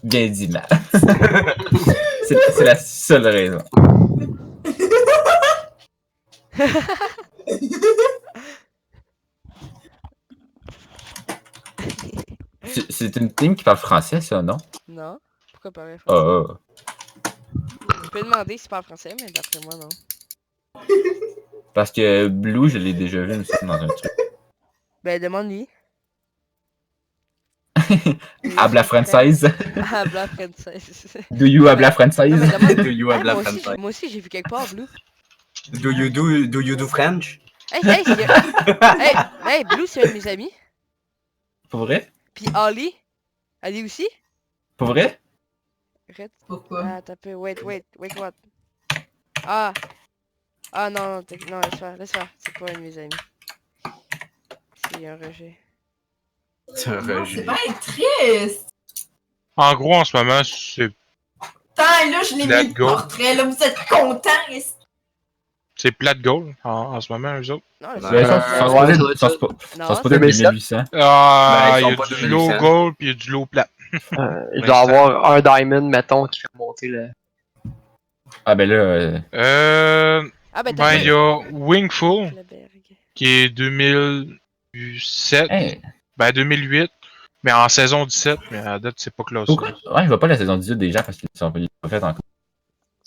Bien dit, Matt. C'est la seule raison. C'est une team qui parle français, ça, non? Non. Pourquoi parler français? Oh. Je peux demander s'il parle français, mais d'après moi, non. Parce que Blue, je l'ai déjà vu, il me semble, dans un truc. Ben, demande-lui. Habla française. Habla française. Do you habla française? Non, mais demande- Do you have Ah, la moi, aussi, French? moi aussi, j'ai vu quelque part, Blue. Do you do French? Hey, hey, Blue, c'est un de mes amis. Pour vrai? Puis Ali. Ali aussi. Pour vrai? Arrête. Pourquoi? Ah, t'as peu. Wait, what? Ah. Ah, non, non, laisse faire. C'est pas un de mes amis. C'est un rejet. C'est un Non, rejet. c'est bien triste. En gros, en ce moment, c'est Attends, là, je l'ai Let mis le go. portrait, là, vous êtes contents. plate gold en ce moment, eux autres. Non, Ouais, c'est Ouais, ils pas- sont ouais, supposés ça doit être sont Non, supposés être 2007. 2800. Ah, Ben, ils il y sont a pas du 2800. low gold puis il y a du low plat. Il doit avoir un diamond, mettons, qui fait monter le. Ah ben là, Ah, ben, Ben, il y a Wingful Kleberg. qui est 2007, hey, ben 2008, mais en saison 17, mais à date, c'est pas classé. pourquoi? Ouais, je vois pas la saison 18 déjà parce qu'ils sont pas faits encore.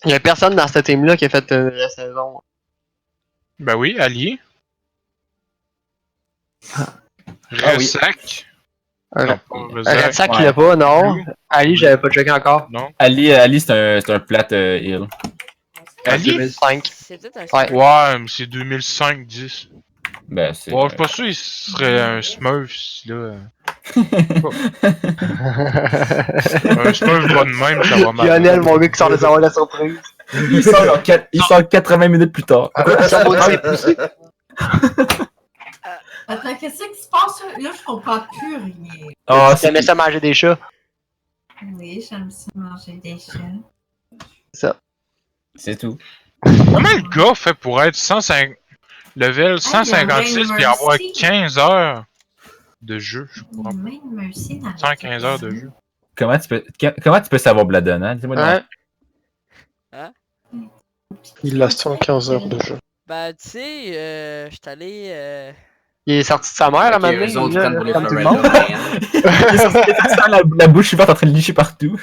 Il y a personne dans cette team-là qui a fait la saison. Ben oui, Ali. Ah oui. Resac. Non, pas Resac. Red Sack, ouais. il l'a pas, non. Blue. Ali, j'avais pas checké encore. Non. Ali c'est un plate heal. Ali? 2005. C'est peut-être un Ouais. Ouais, mais c'est 2005-10. Ben c'est. Ouais, je suis pas sûr qu'il serait un Smurf, si là. Un Smurf pas de même, ça va mal. Lionel, mon gars, qui sort de savoir la surprise. il sort 80 minutes plus tard. Ça vaut le poussé. Attends, qu'est-ce qui se passe là? Là, je comprends plus rien. Ah, Tu aimais ça manger des chats. Oui, j'aime ça manger des chiens. c'est tout. Comment le gars fait pour être 105... level 156 puis avoir 15 heures de jeu? Je comprends Même merci dans pas. 115 heures de jeu. Comment tu peux savoir Bladon, hein? Dis-moi donc. Hein? Il a 115 heures de jeu. Ben, tu sais, je suis allé. Il est sorti de sa mère, à Ok, ma eux autres prennent pour les comme tout le Florida monde. Man. la bouche ouverte en train de licher partout.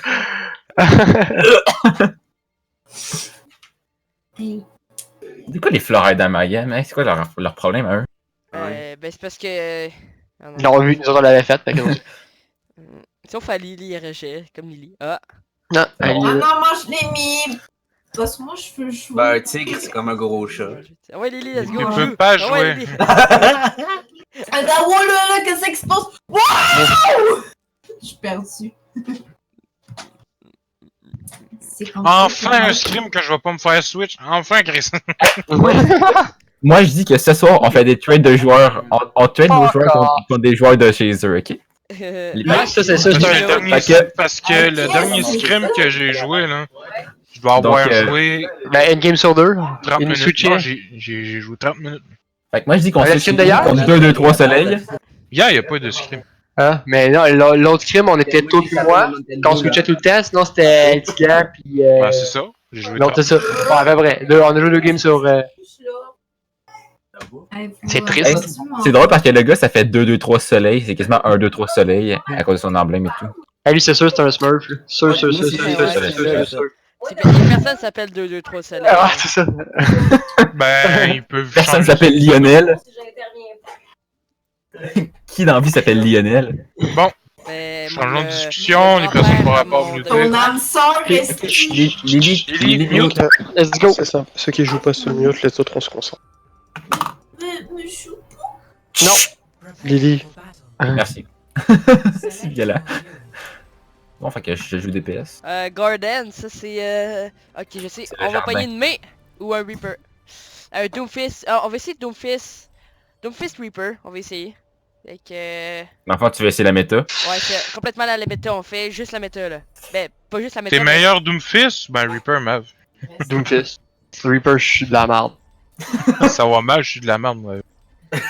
Hey, C'est quoi les Florida Mayhem? Hein? C'est quoi leur problème à eux? Ben, c'est parce que. Ah, non. Ils l'ont vu, nous autres on l'avait fait. Fait que... Sauf à Lily et rejet, comme Lily. Ah! Non, ah Ali, non, moi je l'ai mis. Parce que moi je veux jouer. Ben, un tigre, c'est comme un gros chat. Ah ouais, Lily, let's Tu go! peux pas Ah ouais, jouer. Lily. Attends, oh là, qu'est-ce qui se passe? Wow! Je suis perdue. C'est comme ça Enfin que- un scrim que je vais pas me faire switch. Enfin, Chris. Moi, je dis que ce soir, on fait des trades de joueurs. On trade nos joueurs contre des joueurs de chez eux, ok? Les Ouais, ça, c'est ça, Parce c'est que un le dernier, Fait que- parce que le dernier scrim que j'ai joué, là, je dois Donc, avoir joué Ben, une game sur deux. 30 Une minutes. switchée. Non, j'ai joué 30 minutes. Fait que moi, je dis qu'on Le se film d'hier? contre 2, 2, 3 soleils. Hier, y a pas de scrim. Hein? Mais non, l'autre crime, on était toi et moi. Quand on switchait tout le temps, sinon c'était Tiger puis. Ouais, c'est ça. J'ai joué Non, 30. c'est ça. Ouais, à peu près. On a joué deux games sur. Hey, C'est vous- triste. C'est drôle parce que le gars, ça fait 2, 2, 3 soleils. C'est quasiment 1, 2, 3 soleils à cause de son emblème et tout. Ah, lui, c'est sûr, c'est un Smurf. Là. Sûr. Personne s'appelle 2-2-3 soleil. Ah, c'est ça. Ben, ils peuvent Personne changer. s'appelle Lionel. Qui dans la vie s'appelle Lionel? Bon, Mais changeons de mon, discussion, mon les personnes grand-père par à rapport mon au Ton âme sœur reste. Lily, mute. Let's go. C'est ça. Ceux qui jouent pas se mute, les autres on se concentre. Mais je joue. Non. Lily. Merci. C'est violent. Bon, fait que je joue DPS. Garden, ça c'est. Ok, je sais. C'est le On va jardin. pogner une May ou un Reaper. Doomfist. On va essayer Doomfist. Doomfist Reaper, on va essayer. Fait que. Dans le fond, tu veux essayer la méta. Ouais, c'est complètement la méta, on fait juste la méta là. Ben, pas juste la méta. T'es mais- meilleur Doomfist? Ben, Reaper, Mav. Doomfist. Reaper, je suis de la merde. Ça va mal, je suis de la merde, moi.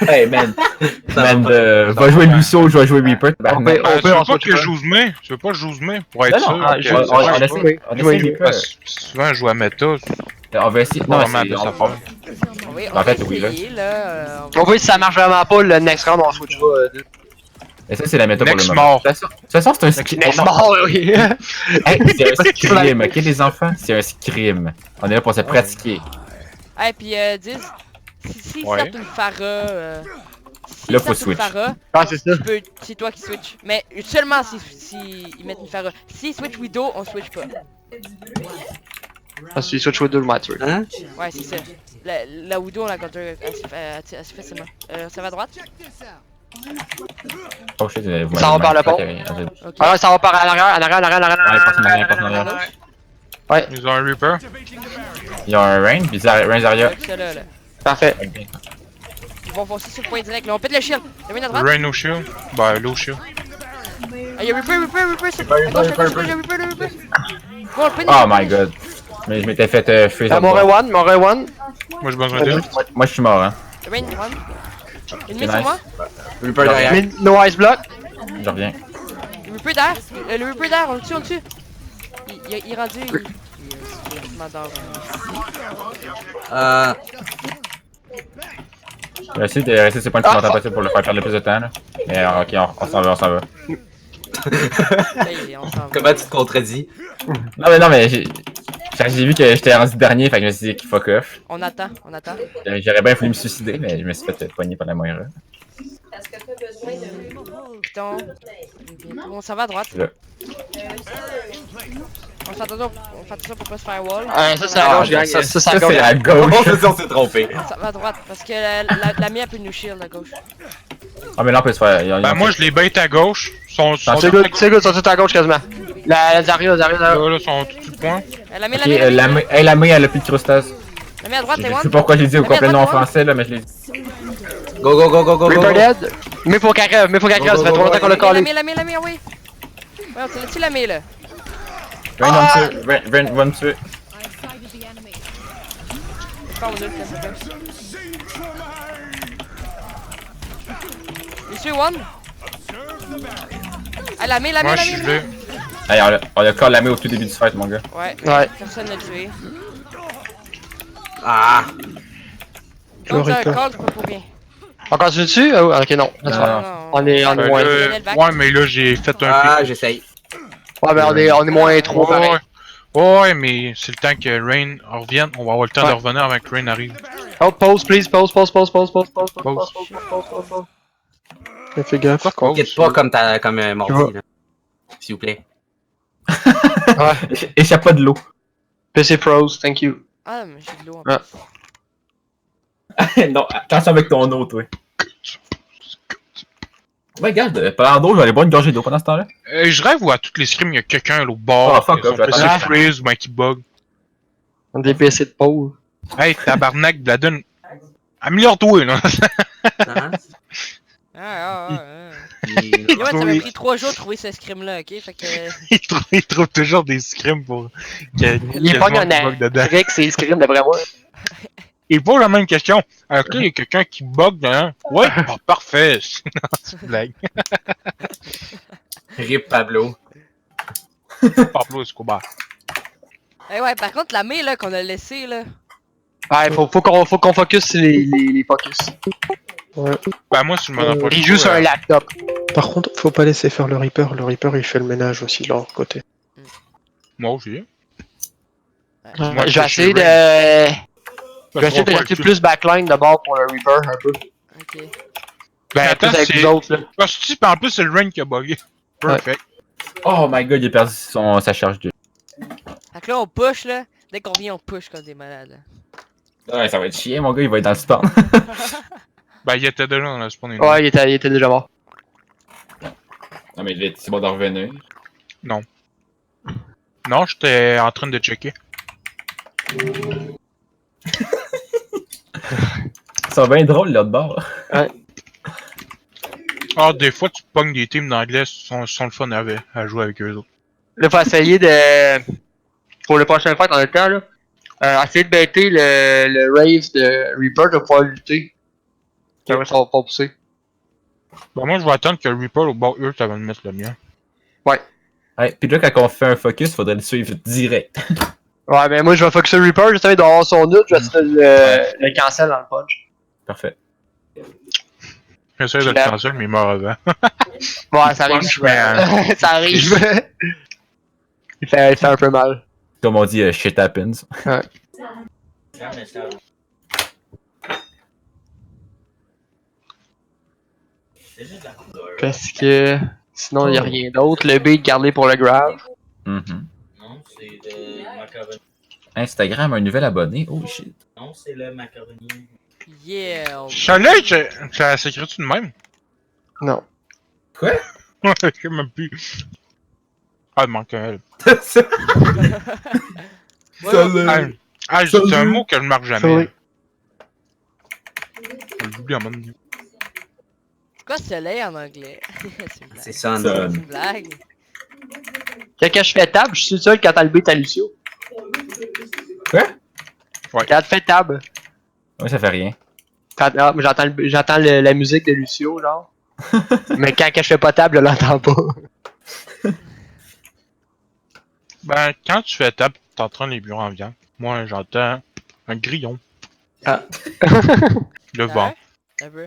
Hey man, man, va jouer Lucio, je vais jouer Reaper. On peut- Ben, tu veux on pas switch que je pas. joue May? Tu veux pas que je joue May pour être Non, sûr? non, Ah, que- je- on je- essaie jouer Reaper. Parce que souvent, je joue à méta. On va essayer. Non, Vraiment c'est. de sa part. On En va fait, oui, là. essayer, là. On voit si ça marche vraiment pas, le next round, on switch pas. Et ça, c'est la méthode pour le Next moment. mort. De toute façon, c'est un scrim. Next mort, oui. Hey, c'est un scrim, ok, les enfants? C'est un scrim. On est là pour se pratiquer. Hey, pis Diz, si Ouais. sortent une Pharah, si Là, faut sortent une switch. Pharah, Ah, c'est ça. c'est toi qui switch. Mais seulement si ils mettent une Pharah. Si switch Widow, on switch pas. Ah, si switch with 2 le match, oui. Hein? Ouais, c'est ça. La Widow, on la counter assez facilement. Ça va à droite? Oh shit, vous Ça va par le pont. Ok. Ah, ça va par en arrière, en arrière, en arrière, en arrière. Ouais, passe en arrière, passe en À arrière. gauche? Ils ont un Reaper. Il y a un range, puis range Zarya. Ouais, ça là. Parfait. Ils vont foncer sur le point direct. Là, on pète le shield. Y'a une à droite? Rain no shield. Ben, low shield. Ah, y'a Reaper, c'est à gauche, à gauche, y'a Reaper. Bon, on pète Oh my god. Mais je m'étais fait freeze. Ah, mon Ray One. Moi, j'ai besoin d'aide. Moi, je suis mort, hein. Rain, one. Une C'est mise sur nice. moi. Reaper derrière. Mid, no ice block. Je reviens. Le Reaper d'air. Le Reaper d'air, on le tue. Il est rendu. Il est quasiment dans. Je vais essayer de rester sur le point de plus possible pour le faire perdre le plus de temps, là. Mais ok, on s'en va, on s'en va. Là, on s'en va. Comment tu te contredis? Non, mais j'ai vu que j'étais rendu dernier, fait que je me suis dit qu'il fuck off. On attend. J'aurais bien voulu me suicider, mais je me suis fait pogner par la Moira. Est-ce que tu as besoin de. Putain. On s'en va à droite. Là. On fait attention pour pas se faire wall. Ça, c'est à gauche, gang. Ça, c'est à Ça, gauche. c'est à On gauche. on s'est trompé. Ça va à droite parce que la mienne peut nous shield à gauche. Ah, mais là, on peut se faire. Ben, moi, je les bait à gauche. Sont C'est good, ils sont tous à gauche quasiment. La Zarya. là, sont tout sur le point. La mienne, Ok, la main, elle a plus de crustas. La mienne à droite, Je t'es sais one. pourquoi j'ai dit au La mienne à complet non en droite, français, là, mais je l'ai dit. Go, go, go, go, go, go. Reaper dead. Mais faut qu'elle crève, ça fait trop longtemps qu'on l'a La collé. mienne, oui. Ouais, on t'a la mienne là. Rain va me tuer. Rain va me tuer. C'est pas mon ult, là, ça fait. Monsieur one. Ah, la mienne, Moi, je suis gelé. Hey, on a call la main au tout début du fight, mon gars. Ouais, Ouais. personne l'a tué. Ah! Donc, t'as un Reaper. call, c'est pas pour rien. Encore dessus? Oh, ok, non. That's Non, fine. non. On est Ben, moins. ouais, mais là, j'ai fait un Ah, pic. j'essaye. Ouais, ben on est moins 3 pareil. Ouais, mais c'est le temps que Rain revienne. On va avoir le temps de Ouais. revenir avant que Rain arrive. Oh, pause, please, pause. Mais fais gaffe quand. T'inquiète pas comme Morty, là. S'il vous plaît. Échappe pas de l'eau. PC pros, thank you. Ah, mais j'ai de l'eau en Ah. plus. Non, attention avec ton eau, toi. Ouais, regarde, pendant d'eau, je vais aller boire une gorgée d'eau pendant ce temps-là. Je rêve où à toutes les scrims, il y a quelqu'un à l'autre bord. Oh, fuck son off, je vais PC attendre. freeze ou ben qui bug. On a des PC de pause. Hey, tabarnak, Bladen. Améliore-toi, là. Hein? Et ouais, ça m'a pris 3 jours de trouver ce scrim-là, ok? Fait que. Il trouve toujours des scrims pour. Il est pas en dedans. Rex, c'est scrim d'après moi. Il pose la même question. Alors que là, il y a quelqu'un qui bug dedans. Ouais, ah, parfait. Non, c'est une blague. Rip Pablo. Pablo Escobar. Eh ouais, par contre, la main là qu'on a laissée là. Ouais, faut qu'on focus sur les focus. Ben, moi, si je m'en ai pas Il joue sur un laptop. Par contre, faut pas laisser faire le Reaper. Le Reaper, il fait le ménage aussi de leur côté. Moi aussi. Je vais essayer de. Je vais essayer de rester plus backline d'abord pour le Reaper un peu. Ok. Ben, attends, Plus avec c'est. les autres là. Ah, si, en plus, c'est le Rain qui a bugué. Perfect. Oh my god, il a perdu sa charge de. Fait que là, on push là. Dès qu'on vient, on push comme des malades. Ouais, ça va être chiant, mon gars, il va être dans le spawn. Ben, il était déjà dans le spawn. Ouais, il était déjà mort. Non, mais c'est bon de revenir. Non, j'étais en train de checker. Ça va bien drôle, là, de bord. Ah, des fois, tu pognes des teams d'anglais, sont le fun à jouer avec eux autres. Là, faut essayer de. Pour le prochain fight, on a le temps là. Essayer de baiter le Rave de Reaper de pouvoir lutter. Ça va pas pousser. Ben, moi, je vais attendre que Reaper au bord Earth avant de mettre le mien. Ouais. Ouais, puis là, quand on fait un focus, faudrait le suivre direct. Ouais, ben moi je vais focus sur Reaper, je savais d'avoir son nut, je vais essayer de le cancel dans le punch. Parfait. J'essaie de le Puis là- cancel, mais il meurt avant. Ouais, ça arrive. Punch, man. Ça arrive. il fait un peu mal. Comme on dit, shit happens. Parce que sinon il y a rien d'autre. Le beat gardé pour le grave. Mhm. Non, c'est le macaroni. Instagram, un nouvel abonné. Oh shit. Non, c'est le macaroni. Yeah! Soleil, ça s'écrit-tu de même? Non. Ouais, je sais même plus. Ah, il manque un L. Ouais, C'est un mot que je marque jamais. Soleil. Je l'oublie en mode. c'est quoi soleil en anglais? C'est une blague. C'est ça, Ça. non. C'est une blague. Quand je fais table, je suis seul quand t'as le beat à Lucio. Quoi? Ouais. Quand tu fais table, Ouais, ça fait rien. j'entends la musique de Lucio, genre. Mais quand je fais pas table, je l'entends pas. Ben, quand tu fais table, t'entends les bureaux en viande. Moi, j'entends un grillon. Ah. Le vent. Un peu.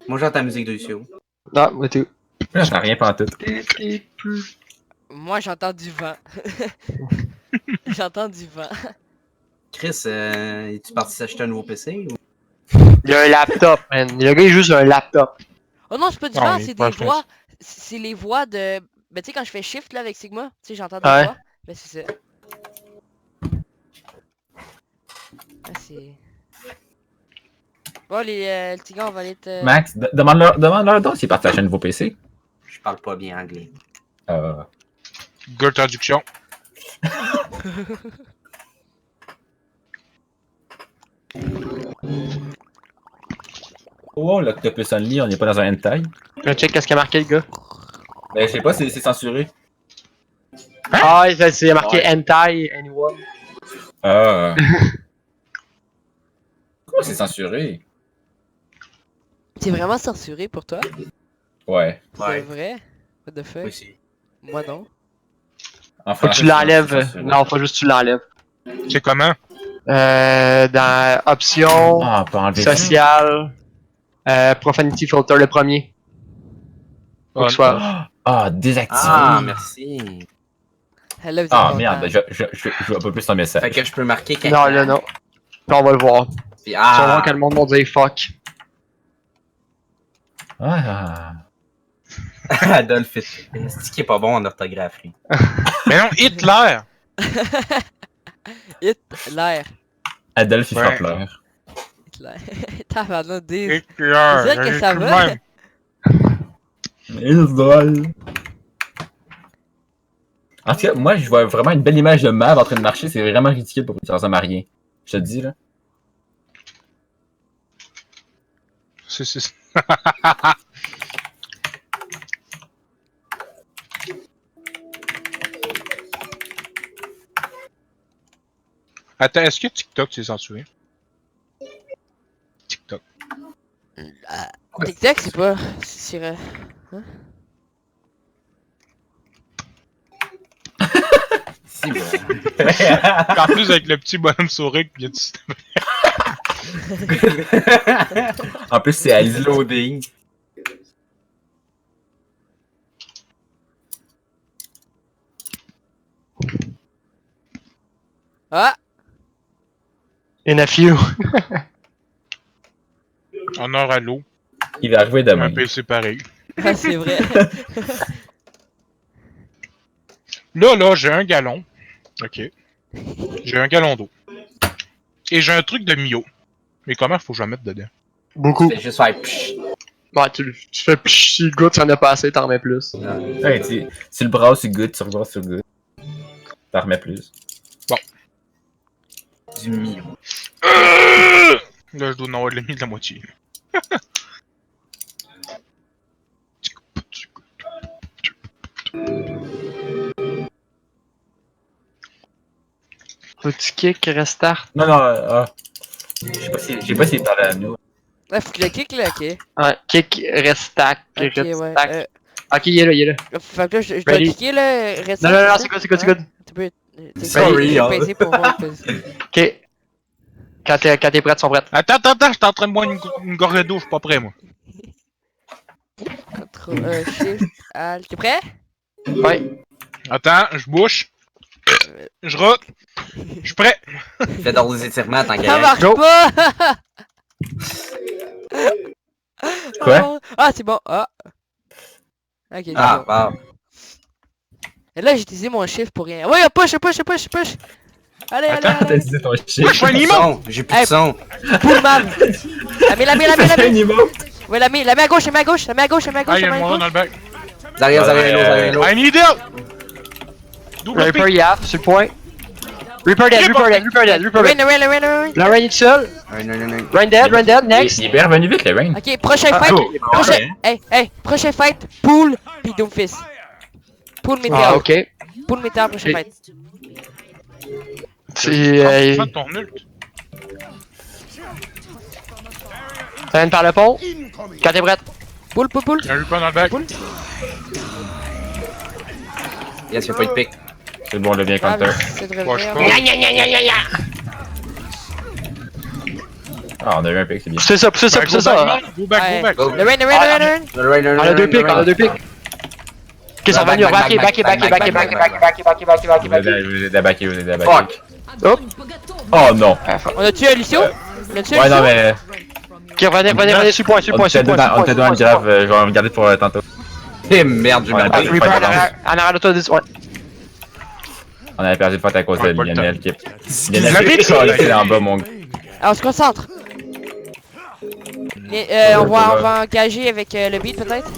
Moi, j'entends la musique de Lucio. Non, moi tout. Là, j'entends rien pantoute. Moi, j'entends du vent. J'entends du vent. Chris, es-tu parti s'acheter un nouveau PC ou? Il y a un laptop, man. Le gars, il joue sur un laptop. Oh non, c'est pas du Non, vent, mais c'est pas des je voix. C'est les voix de. Ben, tu sais, quand je fais shift là avec Sigma, tu sais, j'entends des Ouais. voix. Ben, c'est ça. Ah, c'est. Bon, le petit gars, on va aller te. Max, demande-leur donc s'ils partagent un nouveau PC. Je parle pas bien anglais. Good traduction. Oh, l'Octopus Only, on n'est pas dans un hentai. Je check qu'est-ce qu'il a marqué, le gars. Ben, je sais pas, c'est censuré. Ah, c'est marqué Hentai Anyone. Ah. Pourquoi c'est censuré? C'est vraiment censuré pour toi? Ouais. C'est Ouais. vrai? What the fuck? Oui, Moi non. En Faut que français, tu l'enlèves. c'est censuré. Non, faut juste que tu l'enlèves. C'est comment? Dans Options, Ah, on peut enlever ça. Social, Profanity Filter, le premier. Faut que ce soit. Ah, désactivé. Ah, merci. Là, vous êtes Ah, content. merde, je vois pas plus ton message. Fait que je peux marquer quelqu'un. Non, là, non. Puis on va le voir. Puis, Tu vas voir ah, que le monde va dire fuck. Ah. Adolphe Hitler. C'est qui est pas bon en orthographe. Mais non, Hitler! Hitler. Adolphe, il Ouais. fera pleurer. Hitler. Tabarnak, des. Hitler! C'est vrai que ça tout va? de même. Il est drôle. En tout cas, moi, je vois vraiment une belle image de Mav en train de marcher. C'est vraiment ridicule pour une à mariée. Je te le dis, là. C'est. Attends, est-ce que TikTok c'est censuré? TikTok. TikTok, c'est pas. C'est. Si, bon. En plus, avec le petit bonhomme souris qui vient de... En plus, c'est Alice Loading. Ah! In a few. En or à l'eau. Il va arriver demain. Un PC pareil. Ah, c'est vrai. Là, j'ai un gallon. Ok. J'ai un gallon d'eau. Et j'ai un truc de Mio. Mais comment faut que je la mette dedans? Beaucoup. C'est juste faire psh. Ouais, tu fais psh, si le gars, tu en as pas assez, t'en remets plus. Ouais, tu le brasses, c'est good, tu le brasses, c'est good. T'en remets plus. Du million. Là, je dois en avoir de la moitié. Faut-tu kick, restart? Non, non, sais pas s'il parle à nous. Ouais, faut cliquer, ok. Ouais, kick, rest stack, Ok, rest ouais. stack. Ok, il est là, il est là. Fait que là, je dois Ready. cliquer là, reste. Non, non, non, c'est good, c'est good, c'est good. Tu peux. Sorry, j'ai hein. pesé pour voir. Ok. Quand t'es prêt, ils sont prêts. Attends, j'étais en train de boire une gorgée d'eau, je suis pas prêt, moi. Shift, Alt. T'es prêt? Ouais. Attends, je bouche. Je rote. Je suis prêt. Fais dans des étirements, tant Ça qu'à marche Go. pas! Quoi? Ah, c'est bon. Ah. Ok, c'est Ah, bon. wow. Et là, j'ai utilisé mon shift pour rien. Ouais, push! Allez, Attends, allez, T'as allez. utilisé ton Moi, shit. je suis un Plus de immense. son, j'ai plus de son. Pull man! La mets, C'est un niveau. Ouais, la mets à gauche, la mets à gauche, la mets à gauche, Ah, il y a la le mets à monde dans gauche. le bac. Zaria, Zaria, I need help! Double Reaper, pick. il a, sur le point. Reaper dead. Win. La Rain est seul. Non. Rain dead, next. Il est bien revenu vite, le Rain. Ok, prochain fight. Prochain fight, Pool pis Doomfist. Pool Ah, Météor. ok. Pool Météor, prochain Ok. fight. C'est. Prends ton ult. Ça vient par le pont. Quand t'es prête. Pool. Il y a un Reaper dans le bac. Yes, y'a pas eu de pick. C'est bon, le bien Ah, counter. c'est de Ouais, je revenir. Ah, on a eu un pick, c'est bien. Poussez ça. Go back. Le Rain. On a deux pics. Ok, sont venus. Back. Vous êtes abaqué, vous êtes abaqué. Fuck. Oh non. On a tué Lucio? Ouais, non, mais. Ok, revenez sur le point, On était dans le grave, je vais en garder pour tantôt. Eh merde, j'ai mal Ah, pris. Reaper en arrière de toi, ouais. On avait perdu de faute à cause de Ouais, pas le Lionel qui La Lionel bitch, qui est en bas, mon gars. Alors, on se concentre. On va engager avec le beat peut-être.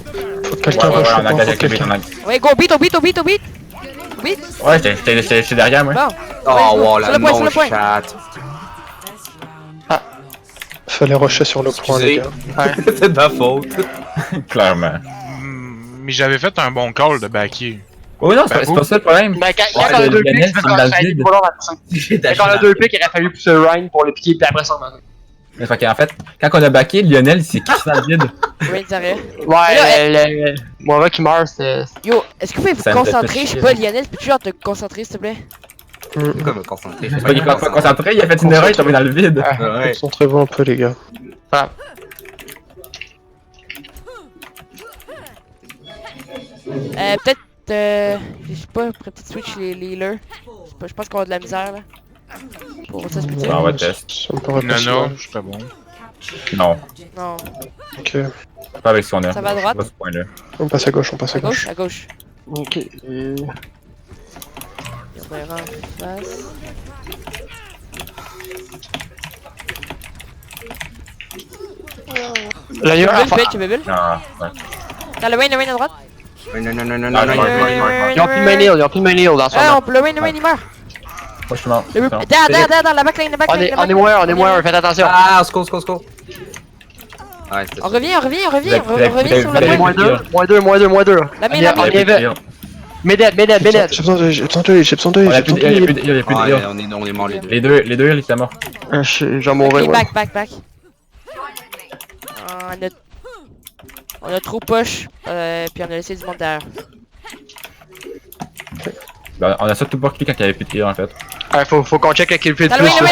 Quelqu'un Ouais, rush, on a engagé avec le beat, quelqu'un. on a- Ouais, go beat. Beat. Ouais, j'étais derrière moi. Bon. Oh, wow, Sur la le point, sur le point. non-chat. Fallait rusher sur le point, les Excusez. gars. C'est de ma faute. Clairement. Mais j'avais fait un bon call de backer. Oh non, c'est pas ça le problème. Mais quand Ouais, on a deux Lionel, pics, c'est dans le vide. Quand on a deux pics, il aurait fallu pousser Ryan pour le piquer, puis après ça, on a. Mais fait qu'en fait, quand on a backé, Lionel il s'est crissé dans le vide. Rain Zaria. Ouais, moi qui meurt, c'est. Yo, est-ce que vous pouvez vous Ça me fait concentrer? Je sais chier. pas, Lionel, peux-tu genre te concentrer s'il te plaît? Pourquoi me concentrer? C'est pas qu'il est pas concentré, il a fait une erreur, il est tombé dans le vide. Ouais. Concentrez-vous un peu, les gars. Peut-être, je sais pas, après peut-être switch les healers. Je pense qu'on a de la misère là. Pour ça se peut-il? On va tester. Ça me paraît possible. Non, je serais bon. Non, Non. Ok. pas avec ce qu'on a. Ça va à droite? Pas ce point-là. On passe à gauche, on passe à À gauche? gauche. À gauche. Ok. Il va y avoir en face. Là, il y a un Tu veux bulle? Non, ouais. T'as le Rain à droite? Non. Ah, ouais. Ils ont plus de main heal, dans ce Ah, moment. le Rain il meurt. Moi, je suis mort. Le Non. Derrière, la backline, On est moins, faites attention. Ah, score. Ouais, c'était On ça. revient sur le vous avez- point. Moins deux. La main, On la est main. éve- Médette. J'ai besoin d'œil, j'ai besoin d'œil. Il y a plus de heal. Ouais, on est mort les deux. Les deux, il était mort. Je vais mourir, Ok, ouais. back. On a trop push, puis on a laissé du monde derrière. Ben, on a ça tout pour cliquer quand il y avait plus de heal en fait. Ouais, faut qu'on check le kill feed T'as le plus. Rain,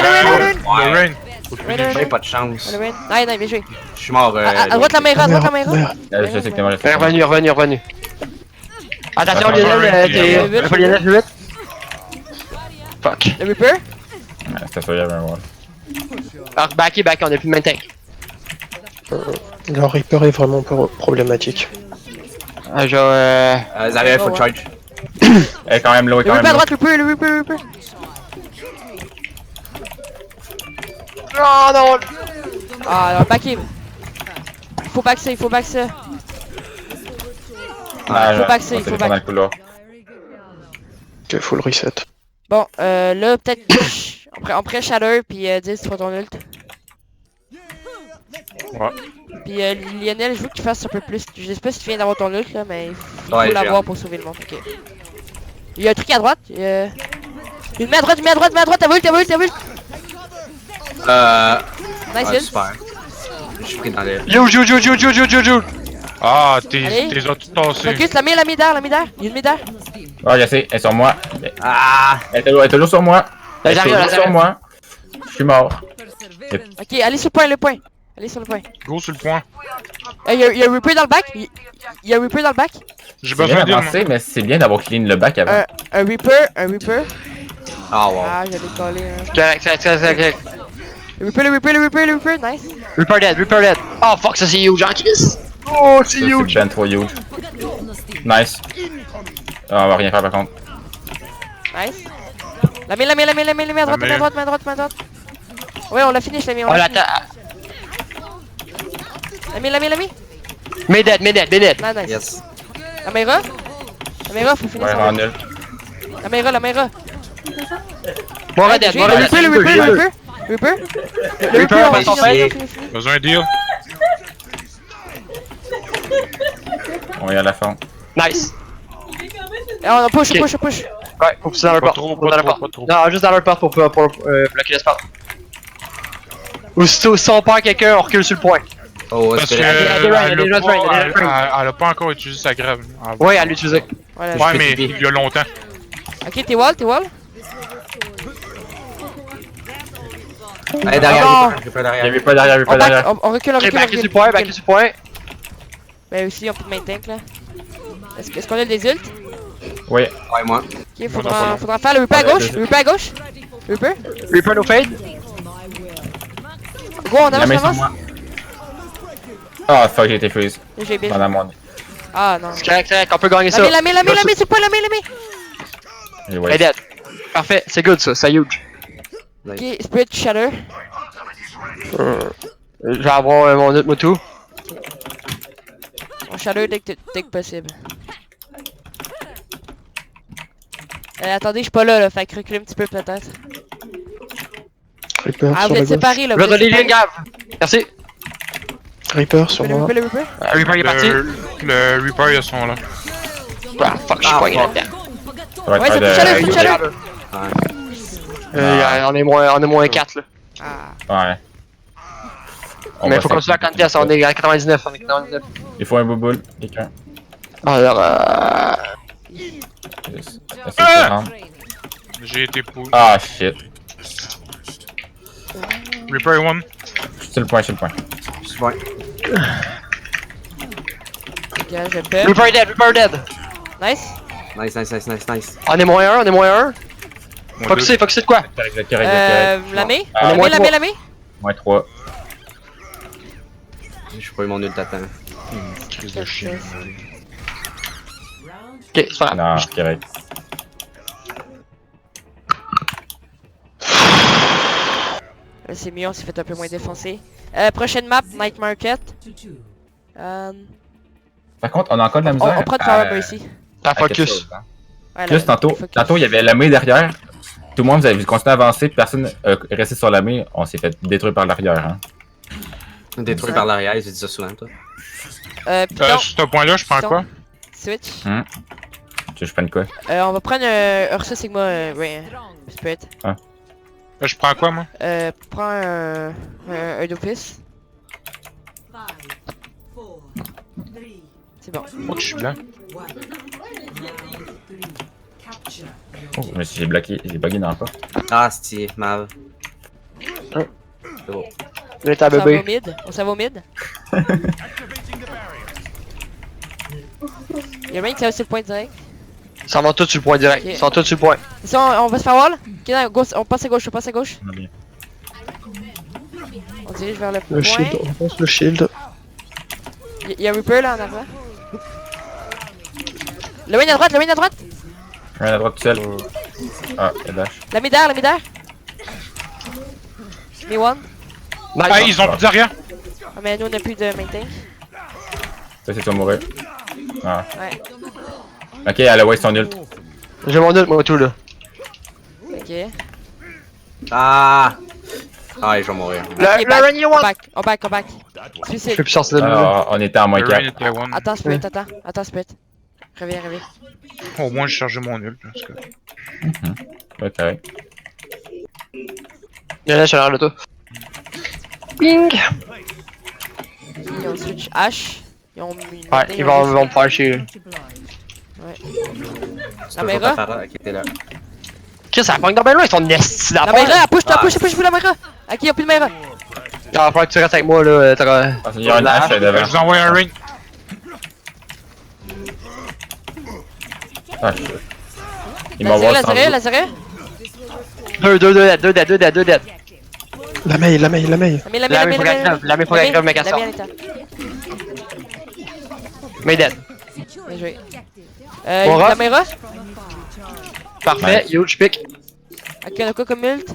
Ouais, Le Rain. j'ai pas de chance. Le Rain. Non, bien joué. Je suis mort. À droite la main, à droite la main. Je sais que t'es mort. Revenu. Attention, Attends, Lionel, Lionel. t'es. Lionel, plus vite. Fuck. Le Reaper. Ouais, c'était ça, il y avait un wall. Alors, back, on a plus de main tank. Le Reaper est vraiment problématique. Zaria, faut charge. Elle est quand même low, elle est Le quand Reaper même à low. droite, le Reaper. Oh non! Ah, alors back him. Il faut back ça. Ah, faut genre, back ça, on il s'est faut fait dans back. le couloir. Ok, full reset. Bon, là, peut-être on prend Shadow, puis 10 pour ton ult. Ouais. Puis Lionel, je veux que tu fasses un peu plus. Je sais pas si tu viens d'avoir ton ult là, mais il faut Ouais, l'avoir j'ai pour sauver le monde. Ok. Il y a un truc à droite. Une main à droite, t'as vu, t'as vu. Nice Ah, heal. super. Je suis pris dans les. You. Ah, t'es Allez. tout tassé. Focus, la mid d'air. Il y a une mid d'air. Oh, je sais, elle est sur moi. Ah! Elle est toujours sur moi. Elle est J'arrive, toujours sur j'arrive. moi. Je suis mort. Ok, allez sur le point. Allez sur le point. Go sur le point. Il y a un Reaper dans le back. Il y a un Reaper dans le back. J'ai C'est besoin bien d'heal, moi. avancé, mais c'est bien d'avoir clean le back avant. Un Reaper. Ah, wow. Ah, j'allais coller. Hein. Correct. Le Reaper, nice. Reaper dead. Oh fuck, ça c'est huge, en kiss. Oh, c'est Ça, huge. C'est ben trop huge. Nice. Ah, on va rien faire par contre. Nice. La main, à droite. Ouais, on l'a finish, la main, On l'attend. La main. Mais dead. Nice. Yes. La Mayra, faut finir Ouais, ça. en nul. La Mayra. Bon, dead. Le Reaper. Le Reaper, Reaper, on va s'en finit. Besoin d'heal. On va y à la fin. Nice. Et on push. Ouais, faut pousser dans leur Pas porte. trop, Faut dans leur porte. pas trop. Non, juste dans leur porte pour bloquer l'espace. Aussitôt, si on perd quelqu'un, on recule sur le point. Oh, Parce est-ce que que. elle a déjà train, elle a pas encore utilisé sa grève. Ouais, à l'utiliser. Voilà. Ouais, peux mais t'aider. il y a longtemps. Ok, t'es wall. Allez, derrière, Ah, j'ai pas derrière. Il y avait pas derrière, On recule. Ok, backer du point. Ben aussi, on peut maintenir là. Est-ce qu'on a des ults? Oui. Ouais, moi. Ok, faudra faire le Reaper à gauche. Reaper. Reaper no fade. Go, on La main sur avance. moi. Ah, fuck, j'ai été freeze. J'ai bien. Pendant mon. Ah non. C'est correct, on peut gagner ça. La main, c'est pas la main. J'ai Elle est ouais. dead. Parfait, c'est good ça, c'est huge. Ok, Spirit Shatter. Je vais avoir mon autre moto. On Shatter dès que possible. Attendez, je suis pas là, fait que reculer un petit peu peut-être. Reaper Ah, sur vous la êtes gauche. séparés là. Je vais donner les gave. Merci. Reaper sur moi. Le Reaper. Reaper il est parti. Le Reaper, ils sont là. Ah fuck, je suis poigné là-dedans. Ça va Ouais, être ça pas peut Shatter, faut Shatter. On est moins 4 là. Ah. Ouais. On Mais va faut continuer à contest, on est à 99. Il faut un bouboule, quelqu'un. Alors, Yes. Essaye de rendre. J'ai été pull. Ah, shit. Reaper 1. C'est le point. Ouais. Ok, je peux. Reaper dead. Nice. Nice. On est moins 1. Focuser de quoi? Correct. La main. Ah, La main. Moins 3. J'ai pas eu mon ult d'attente. Crise de chien. Ok, c'est pas grave. Non, c'est correct. Là, c'est mieux, on s'est fait un peu moins défoncer. Prochaine map, Night Market. Par contre, on a encore de la misère. On prend de Power Mercy. T'as à quelque focus. chose, hein. Ouais, Juste là, tantôt, focus. il y avait la main derrière. Tout le monde, vous avez continué à avancer, personne est resté sur la main. On s'est fait détruire par l'arrière. Hein. Détruit par l'arrière, j'ai dit ça souvent, toi. Python, Sur ce point-là, je prends Python. quoi? Switch. Tu veux que je prenne quoi? On va prendre un Ursa Sigma Spirit. Je prends quoi, moi? Prends un Dopus. C'est bon. Oh, je suis blanc. Oh, mais j'ai bugué dans le pas. Ah, c'est Mav. Hein? C'est bon. Là, t'as On s'en va bébé. au mid. On s'en va au mid. Y'a rien qui a aussi le point direct. Ils s'en vont tous sur le point direct. Ok. Ils sont tous sur le point. C'est ça, on va se faire wall. Ok, non, on passe à gauche, On a bien. On dirige vers le point. Le shield, on pense le shield. Y'a un Reaper là en avant. Le win à droite. Un à droite tout seul. Ah, il dash. La mid air. Me one. Nice. Ah, ils ont plus d'arrière. Ah, mais nous on a plus de maintain. Ça, c'est toi mourir. Ah. Ouais. Ok, elle a waste son ult. J'ai mon ult, moi, tout là. Ok. Ah! Ah, je vais mourir. Ok, Le Rainy on One! back. Je Suicide. peux plus sortir de là. Alors, on était en moins Le 4. rain était one. Attends, Spirit. Reviens. Au moins, j'ai chargé mon ult. Parce que... Ok. Il y en a, je suis à l'arrière de toi. Ping! Ils ont switch H. Ils ont mis. Ouais, ils vont me faire chier. C'est La toujours Mera? ta parole qui était là. Qu'est-ce que ça pogne dans ben loin, ils sont nestis La d'affaires! Mera, push la Mera! Ok, y'a plus de Mera! Il va falloir que tu restes avec moi là, t'auras... Il y a un hache Je devant. vous envoie un ring. Ah, shit. Il m'envoie sans doute. Lazare? 2 dead. La mail. La main, faut qu'elle crève, la main, faut qu'elle crève, mais qu'elle sorte. Mais dead. Bien joué. Aura? Caméra? Parfait, huge pick. Ok, on a quoi comme ult?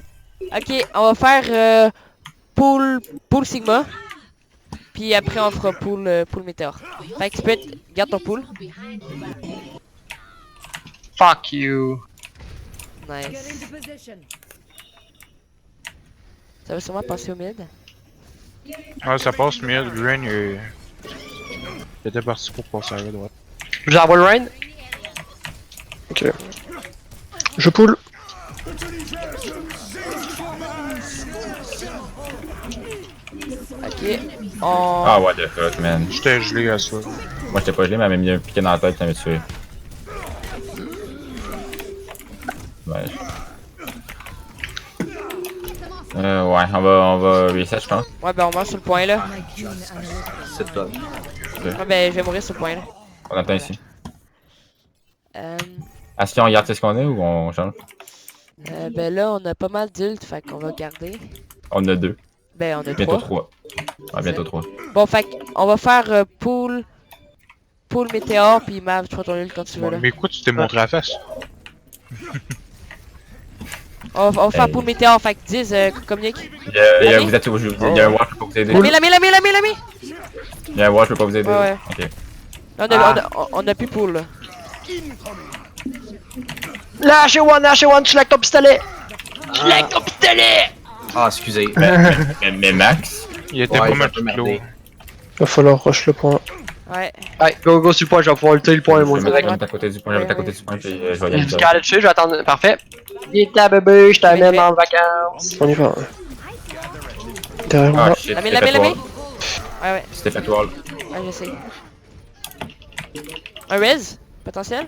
Ok, on va faire pool Sigma. Puis après on fera pool Météor. Fait que tu peux garde ton pool. Fuck you. Nice. Ça va sûrement passer au mid. Ouais, ça passe mieux. Le Rain, il était parti pour passer à la droite. Je vous envoie le rain. Ok. Je pull. Ok, on... Ah, what the fuck, man. J'étais gelé à ça. Moi, j'étais pas gelé, mais elle m'a mis un piqué dans la tête, ça m'a tué. Ouais. Ouais, on va reset, je pense. Ouais, ben on meurt sur le point là. C'est toi. Ouais, ben je vais mourir sur le point là. On attend ici. Euh, Est-ce qu'on regarde ce qu'on a ou on change? ben là on a pas mal d'ult, fait qu'on va garder. On a 2. Ben on a Bientôt 3. 3. Ouais, bientôt 3. Bon, fait qu'on va faire pool Météor, puis Mav, tu prends ton ult quand tu veux là. Mais quoi, tu t'es montré la face? On va faire Hey. pool Météor, fait que 10, communique. Vous êtes toujours. Il y a un watch, je peux pas vous aider. L'ami! Il y a un watch, je peux pas vous aider. Ouais. Ok. Là, on a plus pool là. Lâchez one, tu lâches ton pistolet! Tu lâches ton pistolet! Ah, excusez. Mais Max? Il était Ouais, pas mal ça peut tout merder. clos. Va falloir rush le point. Ouais. Ouais, go sur le point, je vais pouvoir ulter le point, Je moi, vais me direct. mettre à côté du point, je vais mettre à côté du point, puis je vais y Il y a aller. du scarlet dessus, je vais attendre. Parfait. Vite là, bébé, je t'amène en vacances. On y va. Derrière Ah moi. shit, L'ami! c'était fait wall. Ouais. C'était fait wall. Ouais, je sais. Un res? Potentiel?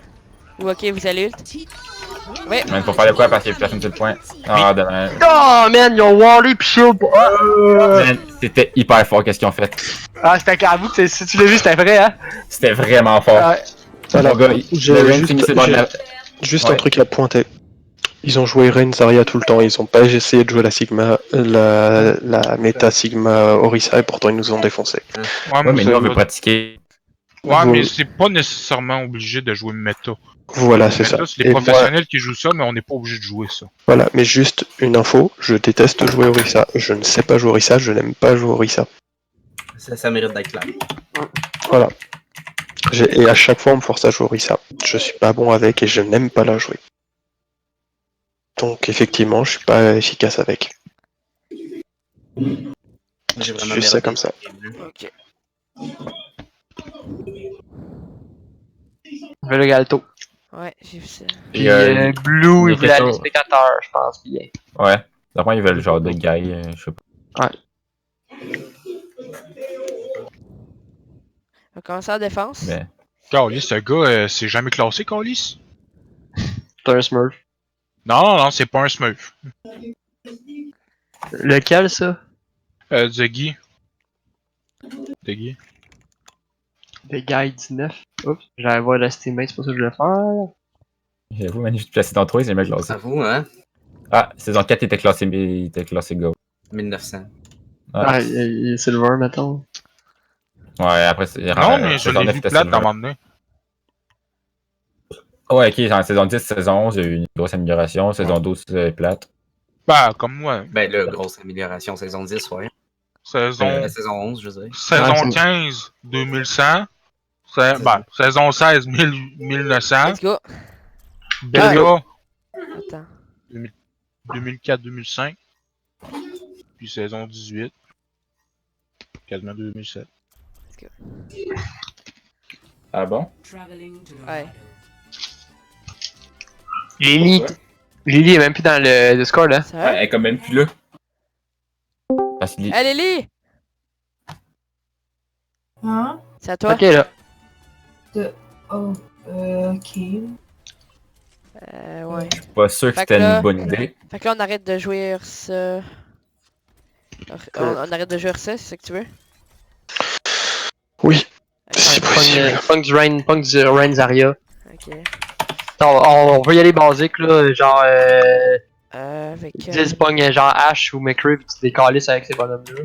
Ou ok, vous allez ult? Ouais. Man, faut faire de quoi parce qu'il y a personne sur le point. Ah, dommage. Oh man, ils ont wallé pis ça. Man, c'était hyper fort qu'est-ce qu'ils ont fait. Ah, c'était à vous, si tu l'as vu, c'était vrai, hein? C'était vraiment fort. Ouais. Voilà. Mon gars, le J'ai Rain finissait dans la... juste Ouais. un truc à pointer. Ils ont joué Rain Zarya tout le temps, ils ont pas essayé de jouer la Sigma, la méta Sigma Orisa et pourtant ils nous ont défoncé. Ouais, Ouais, mais c'est nous, on veut vrai. pratiquer. Ouais, mais Vous- c'est pas nécessairement obligé de jouer méta. Voilà, c'est ça. Méta, c'est Et les moi, professionnels qui jouent ça, mais on n'est pas obligé de jouer ça. voilà, mais juste une info, je déteste jouer Orisa. Je ne sais pas jouer Orisa, je n'aime pas jouer Orisa. Ça mérite d'être clair. Voilà. Et à chaque fois on me force à jouer Orisa. Je suis pas bon avec et je n'aime pas la jouer. Donc effectivement, je suis pas efficace avec. J'ai C'est juste ça comme ça. Ok. Je veux le galto. Ouais, j'ai vu ça. Puis Blue, il les voulait aller questions- spectateur, je pense bien. Ouais. D'après, ils veulent genre de guy, je sais pas. On va commencer en défense. Mais. Carlis, ce gars, c'est jamais classé, Carlis? C'est un smurf. Non, c'est pas un smurf. Lequel, ça? Guy. De Guy. The Guy 19. Oups, j'allais voir l'estimate, c'est pas ça que je voulais faire. J'avoue, man, je suis placé dans 3, c'est jamais classé. À vous, hein? Ah, saison 4, il était classé Go. 1900. Ah, il est silver, mettons. Ouais, après, c'est. Non, mais je saison l'ai 9, vu était plate à silver. un moment donné. Ouais, ok, en saison 10, saison 11, il y a eu une grosse amélioration. Saison 12, c'est plate. Bah, comme moi. Ben là, grosse amélioration, saison 10, ouais. Saison, La saison 11, je veux dire. saison Ouais, c'est- 15, 2100. Saison 16, 1900. Let's go. Bella, Attends. 2004-2005. Puis saison 18. Quasiment 2007. Ah bon? Ouais. Lily est même plus dans le Discord, là. Ça Ouais, va? elle est quand même plus là. Parce qu'il- Hey Lily! Hein? C'est à toi. Ok, là. Oh, ok. Ouais. Je suis pas sûr que Fait c'était que là- une bonne idée. Fait que là, on arrête de jouer ça. On arrête de jouer ça, c'est ça que tu veux? Oui, Ok. si possible. Punk du Rain Zarya. Ok. On veut y aller basique, là, genre Avec. 10 pognes genre Ash ou McCree, pis tu décalisses avec ces bonhommes-là.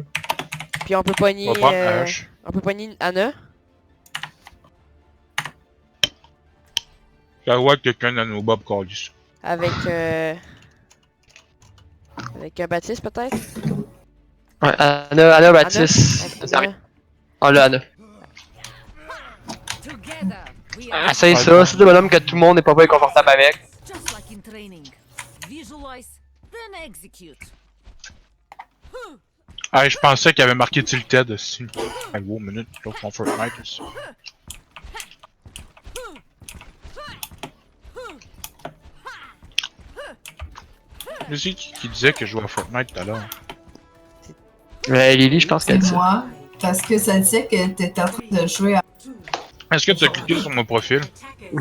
Puis on peut pogner. On va prendre Ash. On peut pogner Anna. Ça voit que quelqu'un de nos Bob Callis. Avec. Avec un Baptiste peut-être? Ouais, Anna Baptiste. Avec Zarya. Anna. Oh là, Anna. Ah, c'est ça, c'est des bonhommes que tout le monde n'est pas bien confortable avec. Just like in training. Visualize, then execute. Ah, je pensais qu'il avait marqué Tilted aussi. Ah, wow, minute, là, mon Fortnite aussi. Mais c'est qui disait que je jouais à Fortnite tout à l'heure? Lily, je pense qu'elle dit C'est ça. moi. Parce que ça disait que t'étais en train de jouer à. Est-ce que tu as cliqué sur mon profil? Je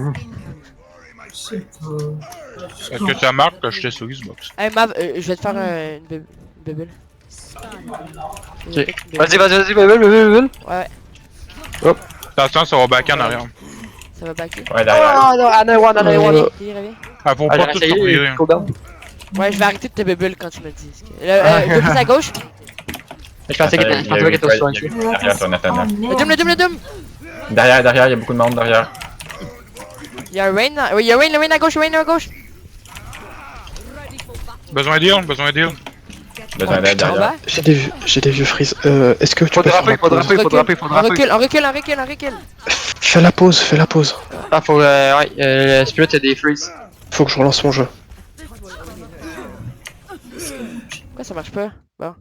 sais pas. Est-ce que ça marque que j'étais sur Xbox? Hey Mav, je vais te faire une bubble. Ok. Vas-y, bubble. Ouais, Attention, ça va backer en arrière. ça va backer. Ouais, derrière. Oh non, Anna one. Reviens. Ah, faut Ah, pas j'ai tout essayé, ouvrir. cooldown. Ouais, je vais arrêter de te bubble quand tu me le dis. Deux plus à gauche. Je pensais Il y a qu'elle était au soin. derrière toi, Nathaniel. Le doom. Derrière, il y a beaucoup de monde derrière. Il y a Rain. Oui, il y a Rain à gauche, à gauche. Besoin d'heal. Besoin d'aide En derrière. bas. J'ai des vieux frises. Est-ce que tu Faut peux faire draper, la faut pause draper. On recule. Fais la pause. Ah, faut, ouais, Spirit a des freeze. Faut que je relance mon jeu. Pourquoi ça marche pas? Bon.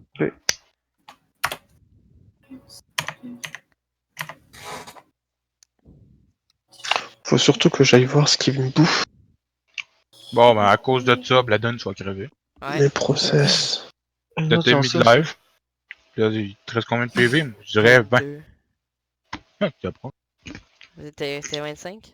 Faut surtout que j'aille voir ce qui me bouffe. Bon, ben, à cause de ça, Bladen soit crevé. Ouais. Mes process. De tes mid-life. Là, il te reste combien de PV? Je dirais 20. Deux. Tu apprends. C'était 25.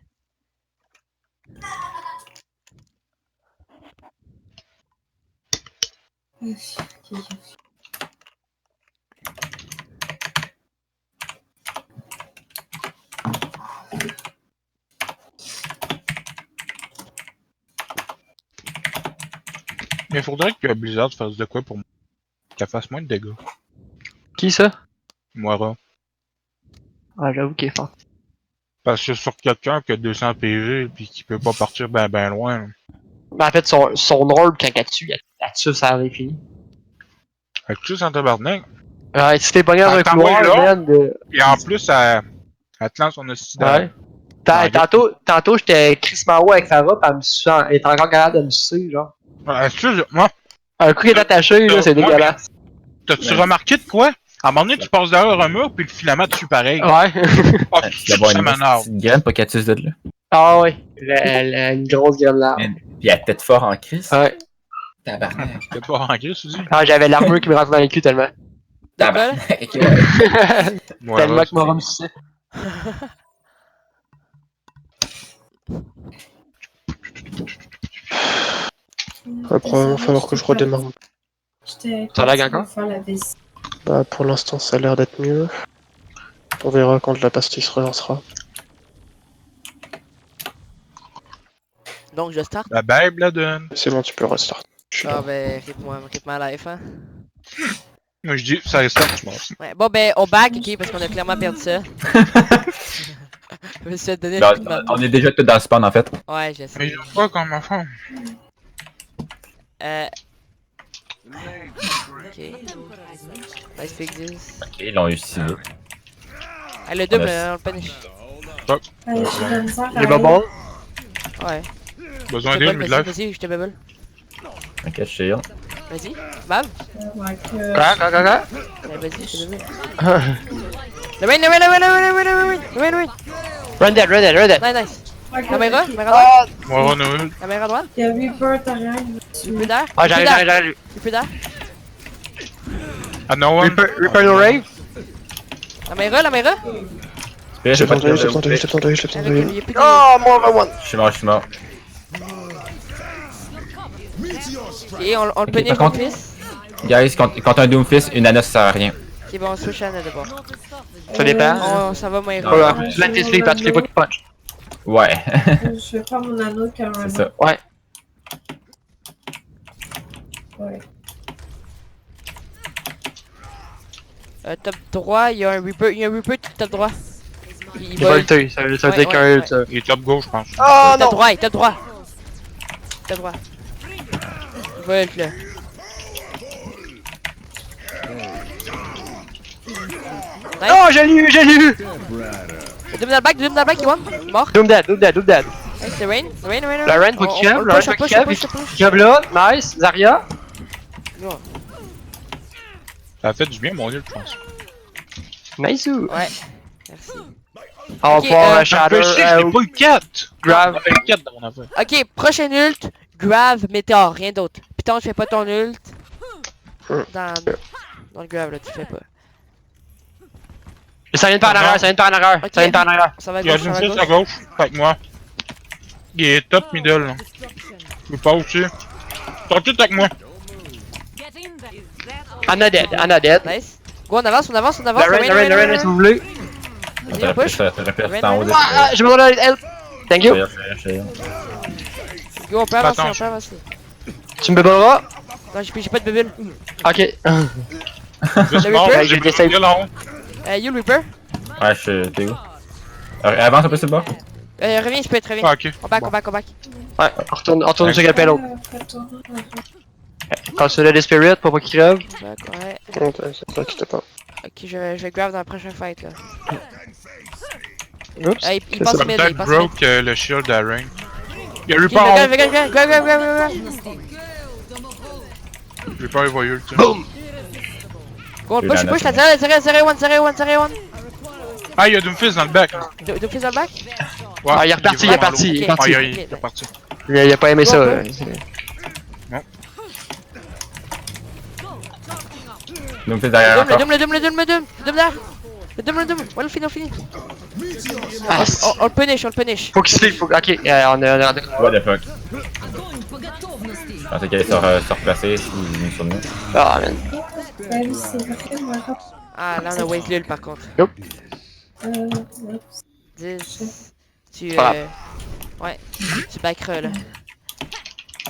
Mais faudrait que Blizzard fasse de quoi pour qu'elle fasse moins de dégâts. Qui ça? Moira. Ah, j'avoue qu'il est fort. Parce que sur quelqu'un qui a 200 PV pis qui peut pas partir ben loin. Là. Mais en fait, son orbe, quand elle tue, ça arrive fini. Fait que tu sais, en tabarnak. Ouais, si t'es pogné dans Ah, un t'envoies couloir, là. man, Et en plus, elle te lance son hostie Ouais. Tantôt, j'étais crissement haut avec Farah, pis elle est encore capable de me sucer, genre. Excuse-moi, Un coup qui est attaché, là, c'est Moi, dégueulasse. t'as-tu remarqué de quoi? À un moment donné, tu passes derrière un mur pis le filament te tue pareil. Ouais. Oh, Il y a ça une m'énerve. petite graine pour qu'elle tue de là. Ah ouais. Une grosse gueule là. Puis elle est peut-être fort en crise. Ouais. Tabarnak. T'es pas en gris, tu dis? Ah, j'avais l'armure qui me rentrait dans les culs tellement. Tabarnak. Tellement que Moira me suçait. Va probablement falloir que je redémarre. Ça lag encore? Bah, pour l'instant, ça a l'air d'être mieux. On verra quand la pastille se relancera. Donc je start. La babe, Bladen. C'est bon, tu peux restart. Je suis Ah là. ben, rythme à life, hein. Moi, je dis, ça reste je pense. Ouais, bon ben, on back, ok, parce qu'on a clairement perdu ça. Je me suis donné Là, le coup de marteau. on est déjà tous dans le spawn en fait. Ouais, je sais. Mais je vois pas comme enfant. Ok. Nice pick 10. Ok, ils l'ont eu si vite. Ah, le double, On on le punish. Les bonbons. Ouais. Besoin Je te d'elle, bubble, mid-life. vas-y, je te bubble. Ok, je suis Vas-y, Bab. Quoi? Ouais, vas-y, je te bubble. Le win. Run dead. Nice. Caméra droite. Moi, Noël. Caméra droite. Il y a Reaper derrière. Plus d'air. Ah, j'arrive. Plus d'air. Ah, no one? Reaper no rave? La Mayra, la Mayra? Je l'ai entendu, je l'ai entendu, je l'ai entendu, je l'ai Avec entendu. il y a plus de... Oh, more one! Je suis mort, je suis mort. Et on le punit par mon contre- fils. Guys, quand un Doomfist, une Anna ça sert à rien. Ok, bon, on switch à Anna d'abord. Ça dépend. On s'en va Mayra. Voilà, tu l'as tes sleep à toutes les fois qu'il punch. Ouais. Je vais faire mon anneau carrément. C'est ça. Ouais. Ouais. Top droit, il y a un Reaper top droit. Il va ulter, ça veut dire Ouais, qu'un ouais, ult. Il est top gauche, je pense. Oh Top droit, top droit. Top droit. Il va ult là. Nice. Oh, j'ai lu, j'ai lu! Doom dans le back, il est one. Mort. Doom dead. Nice, c'est Rain. La Rain, faut qu'il On crève, le la Rain, push, faut on qu'il push, crève. on push, on push. Job là, nice, Zarya. Ça a fait du bien, mon ult, je pense. Nice. Ouais. Merci. On va Ok, pouvoir Shatter, Je n'ai pas eu 4! Grave. J'en ai 4 dans mon affaire. Ok, prochain ult. Grave, Météor, rien d'autre. Python, tu fais pas ton ult. Dans le grave là, tu fais pas. Ça vient de par en arrière, ça vient de par en arrière, Ok. ça vient de par en arrière. Ça va à Il y a gauche, ça une va à fils à gauche. gauche, avec moi. Il est top middle, là. Je peux pas aussi. Ils sont tous avec moi. Get in there. Is that all? Anna dead. Nice. Go, on avance. La Rain, si vous voulez. Vas-y, on push. Ça répète en haut de Ah, je me donne la help. Thank you. Go, on peut avancer, Attends. on peut avancer. Tu me bébelleras? Non, j'ai pas de bubble. Ok. Juste Le mort, Reaper? j'ai pris le en haut. You le Reaper. Ouais, t'es où? Avance un peu sur le bord. Reviens, je peux être, reviens. Ah, ok. On back. Ouais, on retourne sur quelqu'un l'autre. Quand tu l'as des spirits pour pas qu'il crève. Back, ouais. Non, t'inquiète pas. Ok, je vais grab dans la prochaine fight là. Oups. Il C'est passe ça. mid, Peut-être il passe mid. broke le shield à Rain. Il y a Ok, Reaper en haut. grab. Reaper, il va ult. Boom! Go, on J'ai push, la push, note. la 0-1. Ah, il y a Doomfist dans le back. Deux fils dans le back. Ouais, Ah, il est reparti, vraiment lourd. il est parti. Ah, il est parti. Il a pas aimé ça. Ouais. Doomfist derrière encore. Le Doom là. Le Doom. Ouais, on finit. Ah, On le punish. faut qu'il sleep. Ok, on est. What the fuck? Je pensais qu'il allait se replacer s'il venait sur nous. Ah, man. C'est vraiment rap. Ah, là on a waste l'ul par contre. Yup. 10. Tu Voilà. ouais, tu backeras là.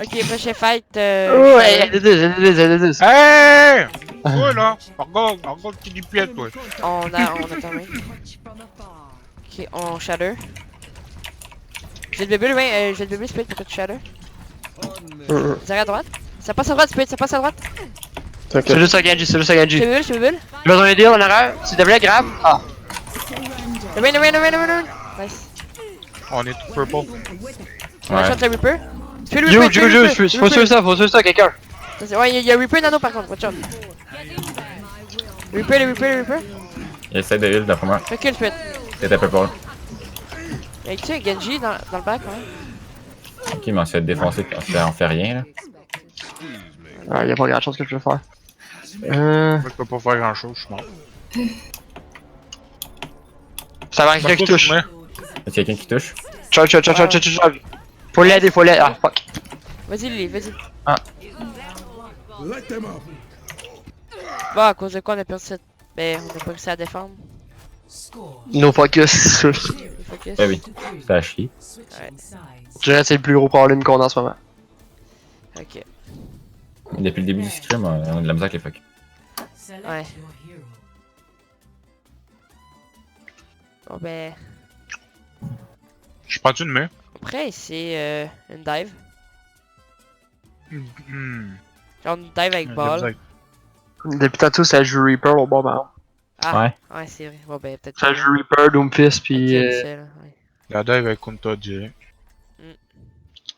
Ok, prochain fight. Ouais, LD2. Hey! Ouais, là. Regarde qui dit piète, toi. On attend même. Ok, on shatter. J'ai le bébé, ouais, j'ai le bébé split, pourquoi tu shatter? Zara à droite. Ça passe à droite, split, ça passe à droite. C'est juste un Genji. J'ai le bébé. J'ai besoin d'aider en arrière. S'il te plaît, grave. Ah. Le rain. Nice. On est tout purple. On va shot le Reaper. Tue le You, Reaper. faut suivre ça, quelqu'un. Ouais, il y a Reaper nano par contre, watch out. Le Reaper. Il essaie de heal d'après moi. Recule, split. C'était un peu pas. Y'a-tu un Genji dans le back, ouais? Ok, mais on se fait défoncer quand on fait rien là. Ah, y'a pas grand chose que je peux faire. Moi, je peux pas faire grand chose, je suis mort. Ça va quelqu'un qui touche. Y'a quelqu'un qui touche? Charge. Faut l'aider. Ah, fuck. Vas-y, Lily, vas-y. Ah. Bon, à cause de quoi on a perdu cette. Ben, on a pas réussi à défendre. No focus. Le focus. Ben oui, c'est à chier. Ouais, Je dirais que c'est le plus gros problème qu'on a en ce moment. ok. Depuis le début du scrim, on a de la misère avec les fuck. Ouais. Bon, ben. Je prends-tu une main? Après, c'est une dive. Hmm. Genre une dive avec ball. Depuis tantôt, ça joue Reaper au bon moment. Ah, Ouais. ouais, c'est vrai. Bon, ben, peut-être. Ça joue Reaper, Doomfist, puis. C'est là, ouais. La dive avec Kunta direct. Mm.